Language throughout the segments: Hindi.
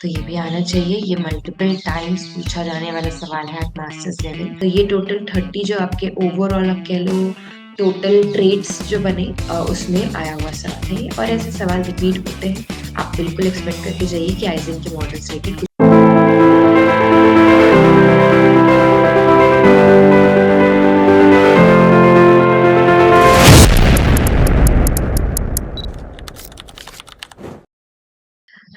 तो ये भी आना चाहिए। ये मल्टीपल टाइम्स पूछा जाने वाला सवाल है एट मास्टर्स लेवल। तो ये टोटल 30 जो आपके ओवरऑल आप कह लो टोटल ट्रेड्स जो बने उसमें आया हुआ सवाल है और ऐसे सवाल रिपीट होते हैं। आप बिल्कुल एक्सपेक्ट करके जाइए कि आइजन के models related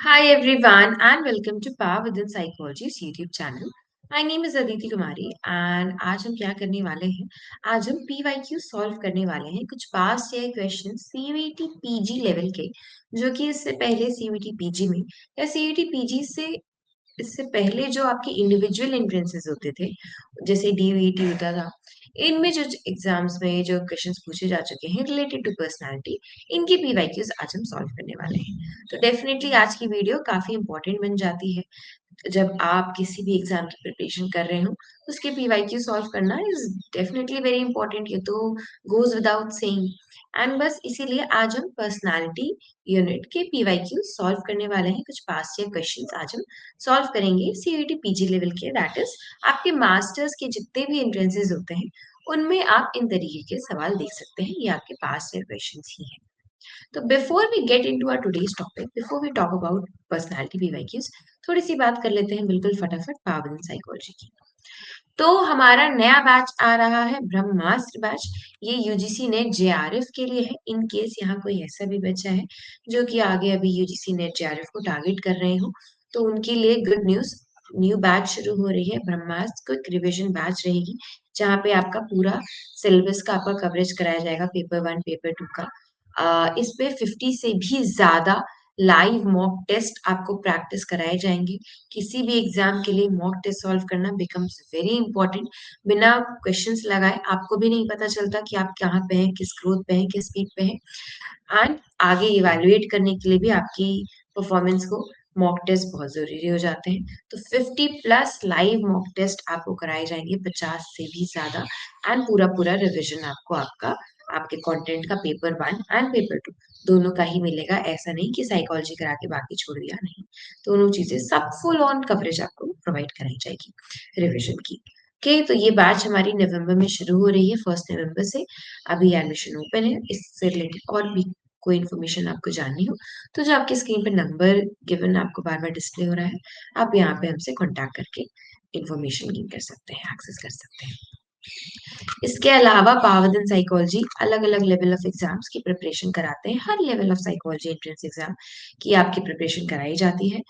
Hi everyone and welcome to Power Within Psychology's YouTube channel. My name is Aditi Kumari and आज हम क्या करने वाले हैं? आज हम PYQ सॉल्व करने वाले हैं कुछ past year question CVT PG level के जो कि इससे पहले CVT PG में या CVT PG से इससे पहले जो आपके इंडिविजुअल एंट्रेंसेस होते थे जैसे डीवीटी होता था इनमें जो एग्जाम्स में जो क्वेश्चंस पूछे जा चुके हैं रिलेटेड टू पर्सनालिटी इनके पीवाईक्यूज आज हम सॉल्व करने वाले हैं तो डेफिनेटली आज की वीडियो काफी इंपॉर्टेंट बन जाती है जब आप किसी भी एग्जाम की प्रिपरेशन कर रहे हो उसके पीवाईक्यू सॉल्व करना इज डेफिनेटली वेरी इंपॉर्टेंट ये तो गोज विदाउट सेइंग एंड बस इसीलिए आज हम पर्सनालिटी यूनिट के पीवाईक्यू सॉल्व करने वाले हैं कुछ पास्ट ईयर क्वेश्चंस आज हम सॉल्व करेंगे सीयूईटी पीजी लेवल के दैट इज आपके मास्टर्स के जितने भी एंट्रेंसेस होते हैं उनमें आप इन तरीके के सवाल देख सकते हैं ये आपके पास्ट ईयर क्वेश्चंस ही हैं तो before we get into our today's topic before we talk about personality PYQs थोड़ी सी बात कर लेते हैं बिल्कुल फटाफट पावर इन साइकोलॉजी की तो हमारा नया बैच आ रहा है ब्रह्मास्त्र बैच ये यूजीसी नेट जेआरएफ के लिए है इन केस यहाँ कोई ऐसा भी बच्चा है जो कि आगे अभी यूजीसी नेट जेआरएफ को टारगेट कर रहे हो तो उनके लिए गुड न्यूज न्यू बैच शुरू हो रही है ब्रह्मास्त्र क्विक रिवीजन बैच रहेगी जहाँ पे आपका पूरा सिलेबस का आपका कवरेज कराया जाएगा पेपर 1 पेपर 2 का इस पे 50 से भी ज्यादा लाइव मॉक टेस्ट आपको प्रैक्टिस कराए जाएंगे किसी भी एग्जाम के लिए मॉक टेस्ट सॉल्व करना बिकम्स वेरी इंपॉर्टेंट बिना क्वेश्चंस लगाए आपको भी नहीं पता चलता कि आप कहाँ पे हैं किस ग्रोथ पे हैं किस स्पीड पे हैं एंड आगे इवैल्यूएट करने के लिए भी आपकी परफॉर्मेंस को मॉक टेस्ट बहुत जरूरी हो जाते हैं तो 50 प्लस लाइव मॉक टेस्ट आपको कराए जाएंगे 50 से भी ज्यादा एंड पूरा पूरा रिविजन आपको आपका आपके कंटेंट का पेपर 1 एंड पेपर 2 दोनों का ही मिलेगा ऐसा नहीं कि साइकोलॉजी करा के बाकी छोड़ दिया नहीं दोनों चीजें सब फुल ऑन कवरेज आपको प्रोवाइड कराई जाएगी रिविजन की ओके तो ये बैच हमारी नवंबर में शुरू हो रही है 1 नवंबर से अभी एडमिशन ओपन है इससे रिलेटेड और भी कोई इन्फॉर्मेशन आपको जाननी हो तो जो आपके स्क्रीन पर नंबर गिवन आपको बार बार डिस्प्ले हो रहा है आप यहाँ पे हमसे कॉन्टैक्ट करके इन्फॉर्मेशन गेन कर सकते हैं एक्सेस कर सकते हैं इसके अलावा पावरदान साइकोलॉजी अलग अलग लेवल ऑफ एग्जाम्स की प्रिपरेशन कराते हैं हर level of psychology entrance exam की आपकी प्रिपरेशन कराई जाती है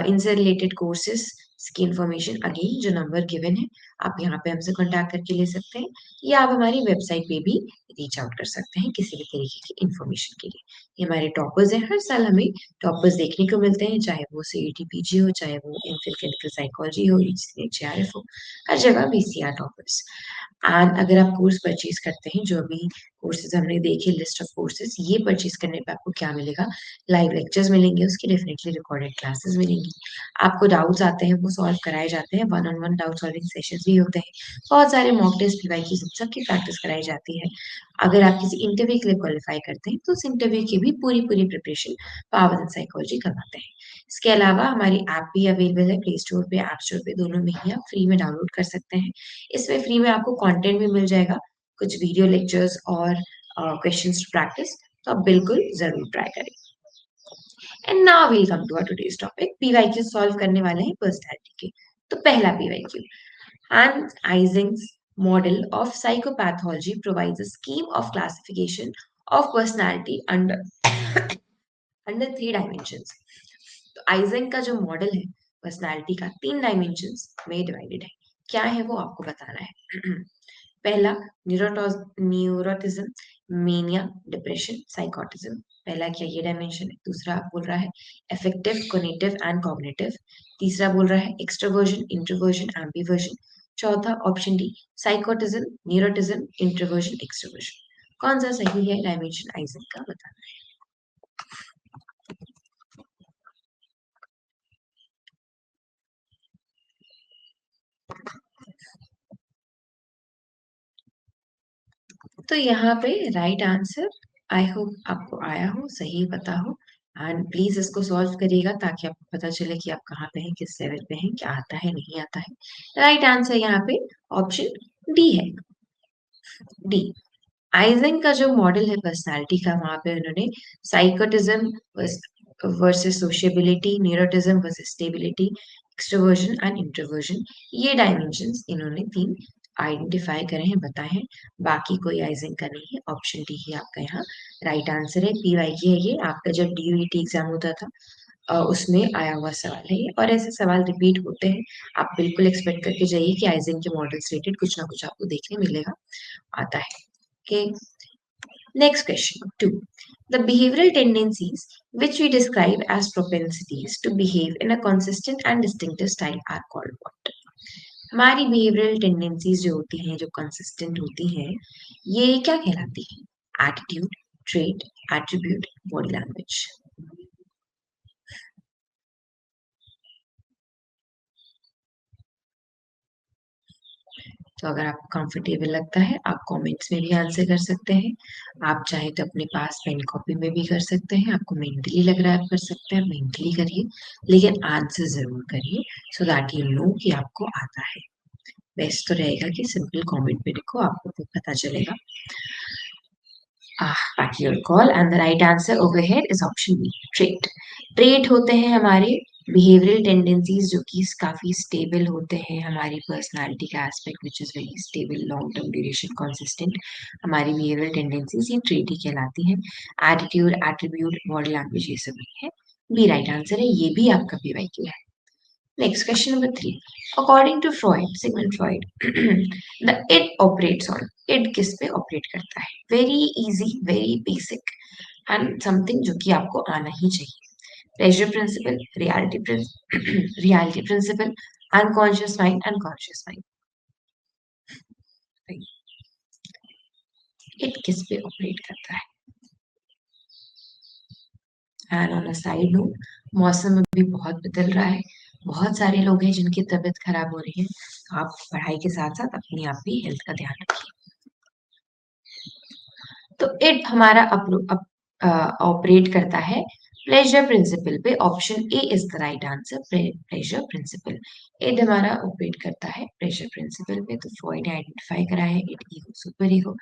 इनसे रिलेटेड कोर्सेज की इंफॉर्मेशन अगेन जो नंबर गिवन है आप यहाँ पे हमसे कांटेक्ट करके ले सकते हैं या आप हमारी वेबसाइट पे भी रीच आउट कर सकते हैं किसी भी तरीके की इंफॉर्मेशन के लिए ये हमारे टॉपर्स हैं हर साल हमें टॉपर्स देखने को मिलते हैं चाहे वो सीईटी पीजी हो चाहे वो एमफिल क्लिनिकल साइकोलॉजी हो जेआरएफ हो हर जगह बीसीआर टॉपर्स एंड अगर आप कोर्स परचेज करते हैं जो अभी कोर्सेज हमने देखे लिस्ट ऑफ कोर्सेज ये परचेज करने पे आपको क्या मिलेगा लाइव लेक्चर्स मिलेंगे उसकी डेफिनेटली रिकॉर्डेड क्लासेस मिलेंगी आपको डाउट्स आते हैं वो सॉल्व कराए जाते हैं one on one doubt solving sessions भी होते हैं बहुत सारे मॉक टेस्ट पीवाईक्यू सबकी प्रैक्टिस कराई जाती है अगर आप किसी इंटरव्यू के लिए क्वालिफाई करते हैं तो उस इंटरव्यू की भी पूरी पूरी प्रिपरेशन पावर एंड साइकोलॉजी करवाते हैं इसके अलावा हमारी ऐप भी अवेलेबल है प्ले स्टोर पे ऐप स्टोर पे दोनों में ही आप फ्री में डाउनलोड कर सकते हैं इसमें फ्री में आपको कंटेंट भी मिल जाएगा कुछ वीडियो लेक्चर्स और क्वेश्चंस टू प्रैक्टिस तो आप बिल्कुल जरूर ट्राई करें and now we'll come to our today's topic PYQ solve करने वाले हैं पर्सनालिटी के तो पहला PYQ Hans Eysenck's model of psychopathology provides a scheme of classification of personality under 3 dimensions. तो आइजेंक का जो मॉडल है पर्सनालिटी का 3 डायमेंशंस में डिवाइडेड है क्या है वो आपको बताना है पहला न्यूरोटिज्म मेनिया डिप्रेशन साइकोटिज्म पहला क्या ये डायमेंशन है दूसरा बोल रहा है अफेक्टिव कोग्निटिव एंड कॉग्निटिव तीसरा बोल रहा है एक्सट्रोवर्जन इंट्रोवर्जन एम्बिवर्जन चौथा option D साइकोटिज्म neuroticism introversion extroversion कौन सा सही है डायमेंशन आइजेंक का बताना है तो यहाँ पे राइट आंसर आई होप आपको आया हो सही पता हो एंड प्लीज इसको सॉल्व करिएगा ताकि आपको पता चले कि आप कहाँ पे हैं, किस लेवल पे हैं, क्या आता है नहीं आता है। राइट आंसर यहाँ पे ऑप्शन डी है। डी। आइजन का जो मॉडल है पर्सनालिटी का, वहां पे उन्होंने साइकोटिज्म versus sociability, neuroticism versus stability, extroversion and introversion, ये डायमेंशंस इन्होंने तीन आइडेंटिफाई करे हैं, बताए हैं। बाकी कोई आइजन का नहीं है। ऑप्शन डी ही आपका यहाँ राइट आंसर है। पीवाई की है ये, आपका जब डीयूईटी एग्जाम होता था उसमें आया हुआ सवाल है ये, और ऐसे सवाल रिपीट होते हैं। आप बिल्कुल एक्सपेक्ट करके जाइए कि आइजन के मॉडल से रिलेटेड कुछ ना कुछ आपको देखने मिलेगा, आता है। Okay, next question. Two. The behavioral tendencies which we describe as propensities to behave in a consistent and distinctive style are called what? हमारी behavioral tendencies जो होती हैं, जो consistent होती हैं, ये क्या कहलाती हैं? Attitude, trait, attribute, body language. तो अगर आपको कंफर्टेबल लगता है, आप कमेंट्स में भी आंसर कर सकते हैं। आप चाहे तो अपने पास पेन कॉपी में भी कर सकते हैं। आपको मेंटली लग रहा है आप कर सकते हैं, मेंटली करिए, लेकिन आंसर जरूर करिए सो दैट यू नो कि आपको आता है। बेस्ट तो रहेगा कि सिंपल कमेंट में लिखो, आपको तो पता चलेगा। back your call and the right answer over here is option B, trait. Trait होते हैं हमारे बिहेवियरल टेंडेंसीज जो कि काफी स्टेबल होते हैं, हमारी पर्सनालिटी का aspect which is very stable, long term duration, consistent. हमारी बिहेवियरल टेंडेंसीज ये ट्रेट ही कहलाती हैं। एटीट्यूड, एट्रीब्यूट, बॉडी लैंग्वेज ये सब नहीं है। बी राइट आंसर है, ये भी आपका पीवाईक्यू है। Next, question number 3. According to Freud, Sigmund Freud, the id operates on. Id किस पे ऑपरेट करता है? Very easy, very basic, and something जो कि आपको आना ही चाहिए. Pleasure principle, reality principle, unconscious mind, unconscious mind. Id किस पे ऑपरेट करता है? And on a side note, मौसम अभी बहुत बदल रहा है, बहुत सारे लोग हैं जिनकी तबीयत खराब हो रही है। आप पढ़ाई के साथ साथ अपनी आप भी हेल्थ का ध्यान रखिए। तो इट हमारा ऑपरेट करता है प्लेजर प्रिंसिपल पे। Option A is the right answer, pleasure principal. It हमारा ऑपरेट करता है प्लेजर प्रिंसिपल पे। तो फ्रॉइड ने आइडेंटिफाई करा है it ego, super ego.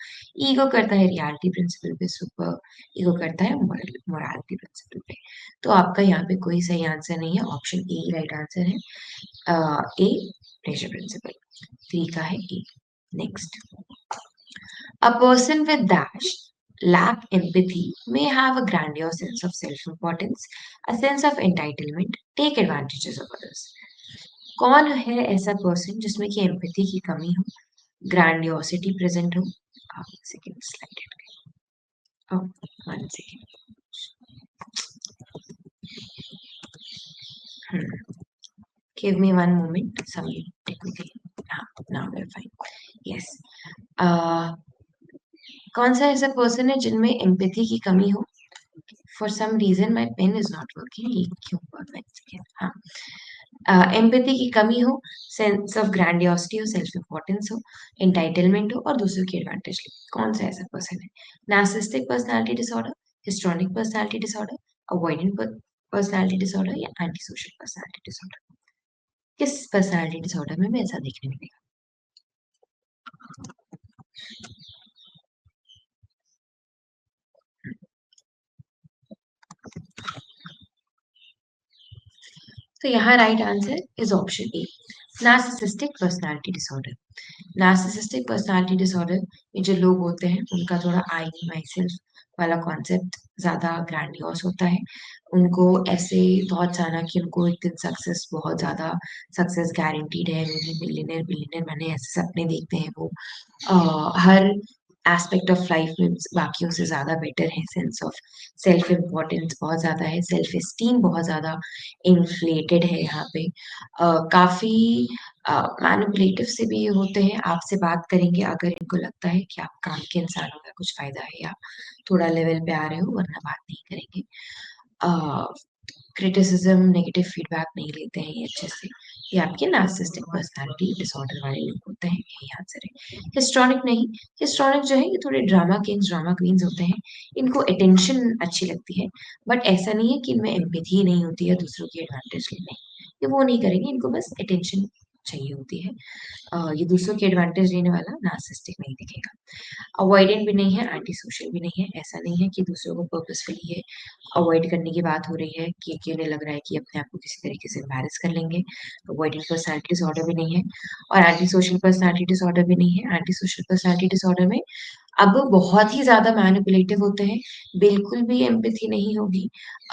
Ego करता है रियलिटी प्रिंसिपल पे, सुपर ईगो करता है मोरालिटी प्रिंसिपल पे। तो आपका यहाँ पे कोई सही आंसर नहीं है, ऑप्शन ए राइट आंसर है। ए प्लेजर प्रिंसिपल, 3 का है A. Next, a person with dash lack empathy may have a grandiose sense of self-importance, a sense of entitlement, take advantages of others. कौन है ऐसा पर्सन जिसमें कि एम्पैथी की कमी हो, ग्रैंडियोसिटी प्रेजेंट हो? आप एक सेकेंड स्लाइड करें। One second. Give me one moment. Some technical. Now we're fine. Yes. कौन सा ऐसा पर्सन है जिनमें एम्पैथी की कमी हो? For some reason my pen is not working. ये क्यों हुआ? One second. हाँ, एम्पैथी की कमी हो, सेंस ऑफ ग्रैंडियोसिटी हो, सेल्फ इम्पोर्टेंस हो, एंटाइटलमेंट हो और दूसरों की एडवांटेज ले। कौन सा ऐसा पर्सन है? Narcissistic personality disorder, histrionic personality disorder, avoidant personality disorder या एंटी सोशल पर्सनालिटी डिसऑर्डर? किस पर्सनालिटी डिसऑर्डर में ऐसा देखने मिलेगा? तो यहाँ right answer is option A, narcissistic personality disorder. Narcissistic personality disorder में जो लोग होते हैं उनका थोड़ा आई मी माई सेल्फ वाला कॉन्सेप्ट ज्यादा ग्रैंडियोस होता है। उनको ऐसे थॉट्स आना कि उनको एक दिन सक्सेस, बहुत ज्यादा सक्सेस गारंटीड है, मुझे मिलियनर बिलियनर, मैंने ऐसे सपने देखते हैं वो। हर एस्पेक्ट ऑफ लाइफ में बाकियों से ज़्यादा बेटर है, सेंस ऑफ सेल्फ इम्पोर्टेंस बहुत ज़्यादा है, सेल्फ एस्टीम बहुत ज़्यादा इन्फ्लेटेड है यहाँ पे। काफ़ी मैनिपुलेटिव से भी होते हैं, आपसे बात करेंगे अगर इनको लगता है कि आप काम के इंसानों का कुछ फ़ायदा है या थोड़ा लेवल पे आ रहे हो, वरना बात नहीं करेंगे। क्रिटिसिज्म, नेगेटिव फीडबैक नहीं लेते हैं ये अच्छे से। ये आपके नार्सिसिस्टिक पर्सनालिटी डिसऑर्डर वाले लोग होते हैं, यही आंसर है। हिस्ट्रॉनिक नहीं, हिस्ट्रॉनिक जो है ये थोड़े ड्रामा किंग्स, ड्रामा क्वींस होते हैं। इनको अटेंशन अच्छी लगती है, बट ऐसा नहीं है कि इनमें एम्पैथी नहीं होती है दूसरों की एडवांटेज लेने। ये वो नहीं करेंगे, इनको बस अटेंशन चाहिए होती है। ये दूसरों की एडवांटेज लेने वाला नार्सिसिस्टिक नहीं दिखेगा। अवॉइडेंट भी नहीं है, एंटी सोशल भी नहीं है। ऐसा नहीं है कि दूसरों को पर्पसफुली ये अवॉइड करने की बात हो रही है कि उन्हें लग रहा है कि अपने आप को किसी तरीके से एम्बैरेस कर लेंगे। अवॉइडेंट पर्सनैलिटी डिसऑर्डर भी नहीं है और एंटी सोशल पर्सनैलिटी डिसऑर्डर भी नहीं है। एंटी सोशल पर्सनैलिटी डिसऑर्डर में अब बहुत ही ज़्यादा मैनिपुलेटिव होते हैं, बिल्कुल भी एम्पैथी नहीं होगी।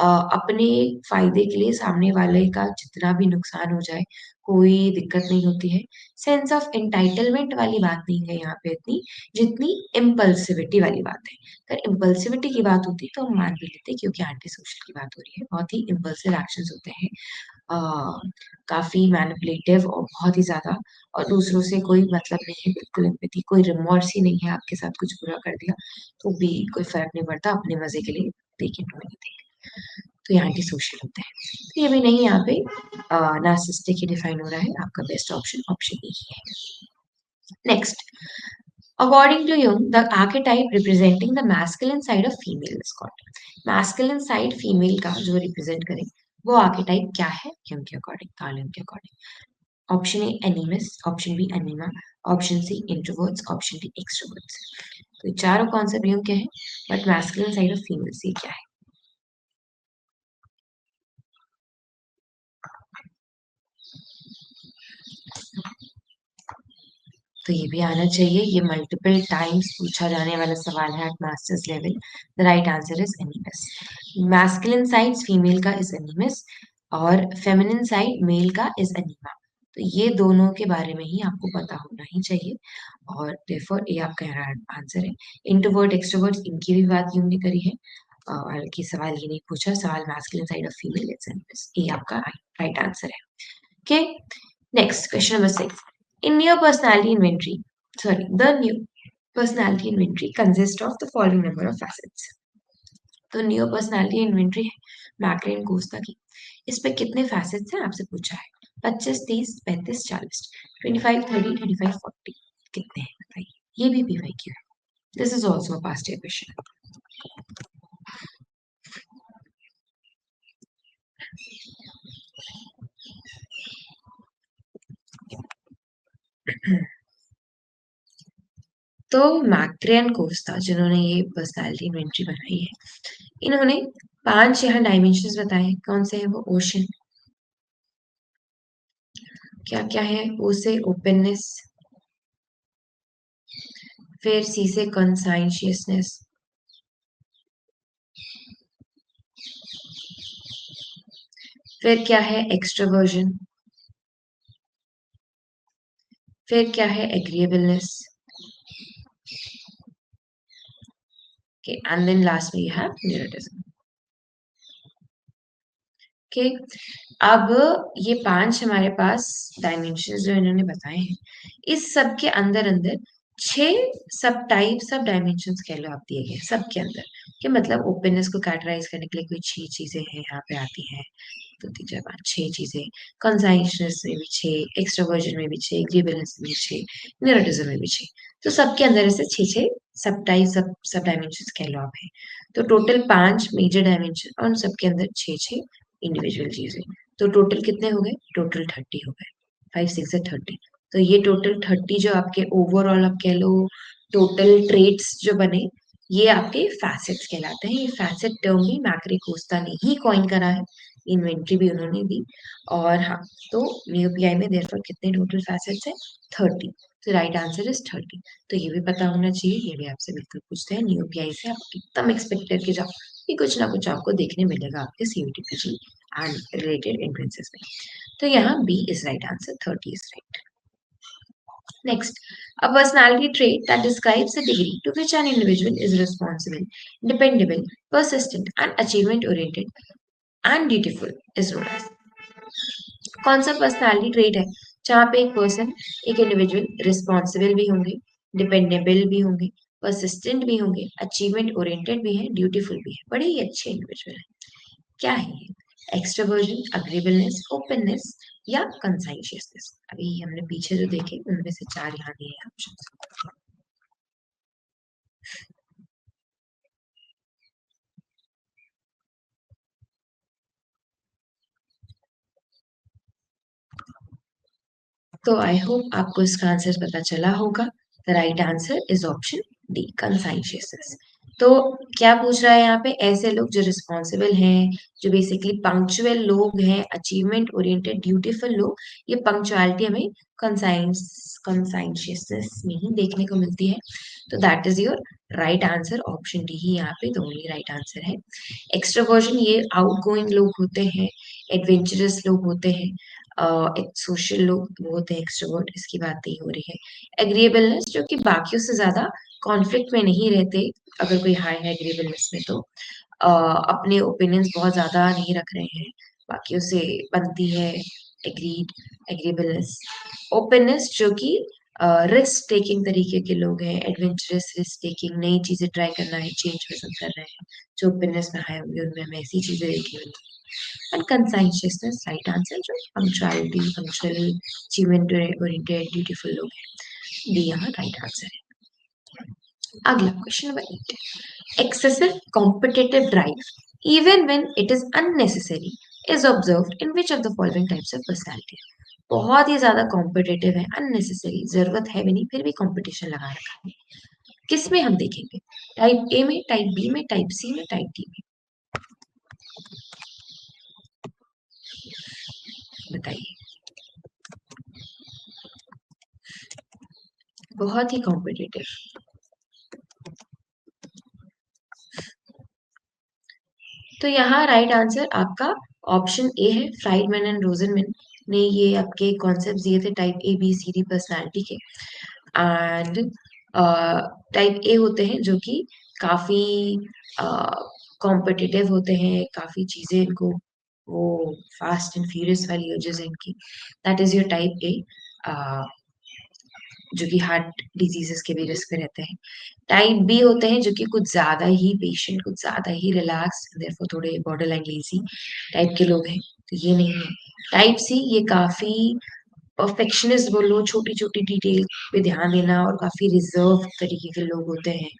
अपने फ़ायदे के लिए सामने वाले का जितना भी नुकसान हो जाए, कोई दिक्कत नहीं होती है। सेंस ऑफ एंटाइटलमेंट वाली बात नहीं है यहाँ पे इतनी, जितनी इम्पल्सिविटी वाली बात है। अगर इम्पल्सिविटी की बात होती तो हम मान भी लेते क्योंकि एंटी सोशल की बात हो रही है, बहुत ही इम्पल्सिव एक्शंस होते हैं। अ, काफ़ी मैनिपुलेटिव और बहुत ही ज़्यादा, और दूसरों से कोई मतलब नहीं है, बिल्कुल एम्पैथी, कोई रिमॉर्स ही नहीं है, आपके साथ कुछ बुरा कर दिया तो भी कोई फ़र्क नहीं पड़ता, अपने मज़े के लिए टेक इट टू एनीथिंग। तो ये एंटी सोशल होते हैं। तो ये भी नहीं, यहाँ पे नार्सिसिस्टिक ही डिफाइन हो रहा है, आपका बेस्ट ऑप्शन ऑप्शन ई ही है। Next, according to Jung, the archetype representing the masculine side of female is called. Masculine side female का जो represent करे वो archetype क्या है Jung के according, कार्ल जंग के according? Option A animus, option B anima, option C introverts, option D extroverts. तो ये चारों कॉन्सेप्ट यूं के हैं, but masculine side of female सी क्या है? तो ये भी आना चाहिए, ये मल्टीपल टाइम्स पूछा जाने वाला सवाल है at masters level. The right answer is animus. Masculine side female का इज एनिमस और फेमिनिन साइड मेल का इज एनिमा। तो ये दोनों के बारे में ही आपको पता होना ही चाहिए, और देयरफॉर ये आपका आंसर है। इंट्रोवर्ट एक्सट्रोवर्ट इनकी भी बात यूं ने करी है, बल्कि सवाल ये नहीं पूछा, सवाल masculine side of female is एनिमस, ये आपका राइट आंसर है। Okay, next question number 6. In your personality inventory, the new personality inventory consists of the following number of facets. तो न्यू पर्सनालिटी इन्वेंट्री है मैकलेन कोस्टा की। इस पे कितने फैसेट्स हैं आपसे पूछा है? 25, 30, 35, 40, 25, 30, 25, 40, कितने हैं बताइए? ये भी PYQ है। This is also a past year question. तो मैक्ट्रियन कोस्टा जिन्होंने ये पर्सनालिटी इन्वेंट्री बनाई है, इन्होंने 5 यहाँ डायमेंशंस बताए हैं। कौन से हैं वो? ओशन, क्या क्या है? ओ से ओपननेस, फिर सी से कॉन्साइंशियसनेस, फिर क्या है? एक्सट्रोवर्जन, फिर क्या है? Agreeableness, okay, and then last में you have neuroticism. ओके, अब ये 5 हमारे पास डायमेंशन जो इन्होंने बताए हैं, इस सब के अंदर अंदर 6 सब डायमेंशन कह लो आप दिए गए सबके अंदर, कि मतलब ओपननेस को कैटेगराइज करने के लिए कोई 6 चीजें हैं यहाँ पे आती हैं। तो तीन 6 चीजें, कॉन्साइंशनेस में भी 6, एक्सट्रोवर्जन में भी 6, एग्रीबलनेस में भी 6, न्यूरोटिज्म में भी 6। तो सबके अंदर ऐसे 6 सब डायमेंशन कह लो आप है। तो टोटल 5 मेजर डायमेंशन और उन सबके अंदर 6 इंडिविजुअल चीजें। तो टोटल कितने हो गए? टोटल 30 हो गए। 5 6 30। तो ये टोटल 30 जो आपके ओवरऑल आप कह लो टोटल ट्रेट्स जो बने, ये आपके फैसेट्स कहलाते हैं। ये फैसेट टर्म भी मैक्रे कोस्टा ने ही कॉइन करा है, इन्वेंट्री भी उन्होंने दी। और हाँ, तो न्यूपीआई में देयरफॉर कितने टोटल फैसेट्स है? 30। तो राइट आंसर इज 30। तो ये भी पता होना चाहिए, ये भी आपसे बिल्कुल पूछते हैं न्यूपीआई से, आप एकदम एक्सपेक्ट करके जाओ कि कुछ ना कुछ आपको देखने मिलेगा आपके CUET PG and related entrances में। तो यहाँ B is right answer, 30 is right. Next, a personality trait that describes the degree to which an individual is responsible, dependable, persistent, and achievement oriented and dutiful is known as। कौन सा पर्सनालिटी ट्रेट है जहाँ पे एक पर्सन, एक इंडिविजुअल रिस्पॉन्सिबल भी होंगे, डिपेंडेबल भी होंगे, परसिस्टेंट भी होंगे, अचीवमेंट ओरिएंटेड भी है, ड्यूटीफुल भी है, बड़े ही अच्छे इंडिविजुअल है? क्या है ये? एक्सट्रोवर्जन, अग्रीबलनेस, ओपननेस या कंसाइशियसनेस। अभी हमने पीछे जो देखे उनमें से 4 यहाँ दिए हैं ऑप्शन। तो आई होप आपको इसका आंसर पता चला होगा। The right answer is option D, consciousness. तो क्या पूछ रहा है यहाँ पे? ऐसे लोग जो रिस्पॉन्सिबल हैं, जो बेसिकली पंक्चुअल लोग हैं, अचीवमेंट ओरिएंटेड ड्यूटीफुल लोग, ये पंक्चुअलिटी हमें कंसाइशियसनेस में ही देखने को मिलती है। तो that is your right answer, option D ही यहाँ पे द ओनली राइट आंसर है। एक्सट्रोवर्जन ये आउटगोइंग लोग होते हैं, एडवेंचरस लोग होते हैं, एक सोशल लोग वो होते हैं एक्सट्रोवर्ट, इसकी बात नहीं हो रही है। एग्रीएबलनेस जो कि बाकियों से ज्यादा कॉन्फ्लिक्ट में नहीं रहते, अगर कोई हाई है एग्रीएबलनेस में तो अपने ओपिनियंस बहुत ज्यादा नहीं रख रहे हैं, बाकियों से बनती है एग्रीड एग्रीएबलनेस। ओपननेस जो कि रिस्क टेकिंग तरीके के लोग हैं, एडवेंचरस रिस्क टेकिंग, नई चीजें ट्राई करना है, चेंज पसंद कर रहे हैं, जो ओपननेस में आए होंगे उनमें हमें ऐसी चीजें देखी होंगी। And conscientiousness, right answer जो punctuality, punctual, achievement oriented, dutiful लोग हैं, डी यहाँ राइट आंसर है। अगला question number 8, excessive competitive drive even when it is unnecessary is observed in which of the following types of personality। बहुत ही ज्यादा कॉम्पिटेटिव है, अननेसेसरी, जरूरत है भी नहीं फिर भी कंपटीशन लगा रखा है, किस में हम देखेंगे? टाइप ए में, टाइप बी में, टाइप सी में, टाइप डी में? बताइए। बहुत ही कॉम्पिटेटिव। तो यहाँ राइट आंसर आपका ऑप्शन ए है। फ्राइडमैन एंड रोजनमैन ने ये आपके कॉन्सेप्ट दिए थे type A B C D personality के। एंड टाइप ए होते हैं जो कि काफी कॉम्पिटिटिव होते हैं, काफी चीजें इनको, वो फास्ट एंड फ्यूरियस वाली एजेस है इनकी, that is your type A, जो कि हार्ट डिजीजेस के भी रिस्क पे रहते हैं। टाइप बी होते हैं जो कि कुछ ज्यादा ही पेशेंट, कुछ ज्यादा ही रिलैक्स, देयरफॉर थोड़े बॉर्डर लाइन लेजी टाइप के लोग हैं, तो ये नहीं है। टाइप सी ये काफी परफेक्शनिस्ट बोलो, छोटी छोटी डिटेल पे ध्यान देना और काफी रिजर्व तरीके के लोग होते हैं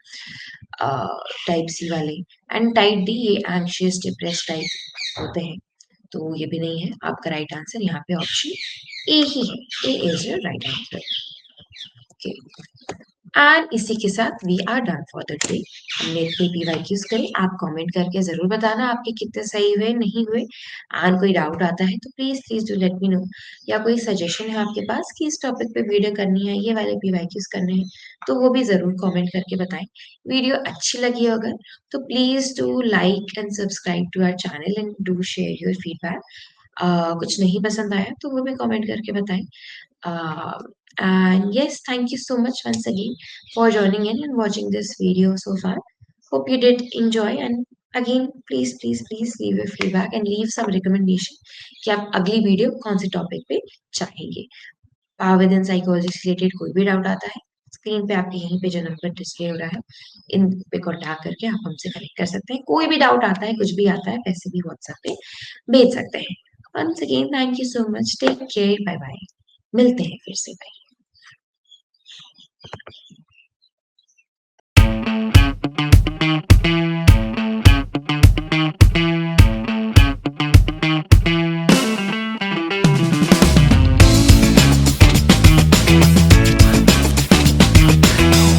टाइप सी वाले। एंड टाइप डी ये एंग्शियस डिप्रेस टाइप होते हैं, तो ये भी नहीं है। आपका राइट आंसर यहाँ पे ऑप्शन ए ही है, A is your right answer. Okay, and इसी के साथ we are done for the day. हमने इतने पीवाईक्यूज करे, आप कमेंट करके जरूर बताना आपके कितने सही हुए नहीं हुए। एंड कोई डाउट आता है तो please please do let me know, या कोई सजेशन है आपके पास कि इस टॉपिक पे वीडियो करनी है, ये वाले पीवाईक्यूज करने हैं, तो वो भी जरूर कमेंट करके बताएं। वीडियो अच्छी लगी हो अगर तो please do like and subscribe to our channel and do share your feedback. कुछ नहीं पसंद आया तो वो भी कमेंट करके बताएं। And yes, thank you so much once again for joining in and watching this video so far. Hope you did enjoy, and again please please please leave your feedback and leave some recommendation कि आप अगली वीडियो कौन से टॉपिक पे चाहेंगे। विद इन साइकोलॉजी से रिलेटेड कोई भी डाउट आता है, स्क्रीन पे आपके यहीं पे जो नंबर डिस्प्ले हो रहा है इन पे कॉन्टैक्ट करके आप हमसे कनेक्ट कर सकते हैं। कोई भी डाउट आता है, कुछ भी आता है, वैसे भी व्हाट्सएप पे भेज सकते हैं। Once again thank you so much, take care, bye bye, मिलते हैं फिर से, बाय।